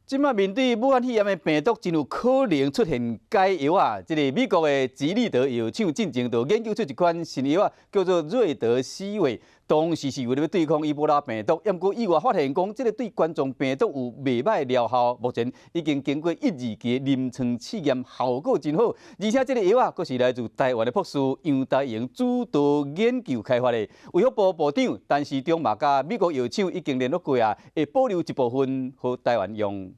即马面对武汉肺炎的病毒，真有可能出现改药啊！这个美国的吉利德药厂进前就研究出一款新药啊，叫做瑞德西韦。当时是为了要对抗伊波拉病毒，不过意外发现讲，这个对冠状病毒有袂歹疗效。目前已经经过1、2期临床试验，效果真好。而且这个药啊，佫是来自台湾的博士杨大营主导研究开发的。卫福部部长陈时中嘛，甲美国药厂已经联络过啊，会保留一部分予台湾用。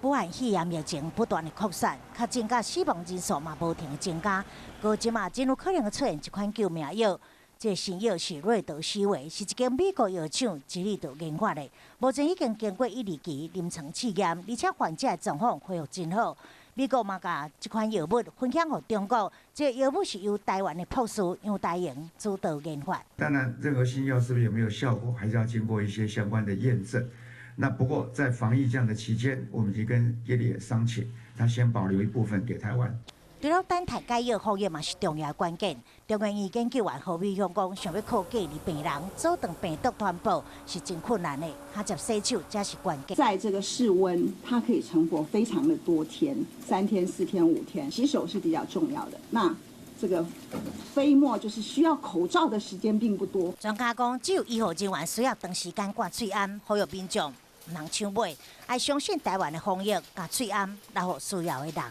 武汉肺炎疫情不断的扩散，较增加死亡人数嘛无停的增加。高即嘛真有可能会出现一款救命药，这个新药是瑞德西韦，是一间美国药厂吉利德研发的。目前已经经过1、2期临床试验，而且患者的状况恢复真好。美国嘛甲这款药物分享给中国，这个药物是由台湾的博士杨大营主导研发。当然，任何新药是不是有没有效果，还是要经过一些相关的验证。那不过在防疫这样的期间，我们已经跟业界商请，他先保留一部分给台湾。除了等待解药服药嘛是重要关键。中原医研究员何美香讲，想要靠隔离病人阻断病毒传播是真困难的，他接洗手才是关键。在这个室温，它可以存活非常的多天，3天、4天、5天，洗手是比较重要的。那这个飞沫就是需要口罩的时间并不多。专家讲，只有医护人员需要长时间挂嘴安，呼吁民众唔通抢买，要相信台湾的防疫，甲嘴安留予需要的人。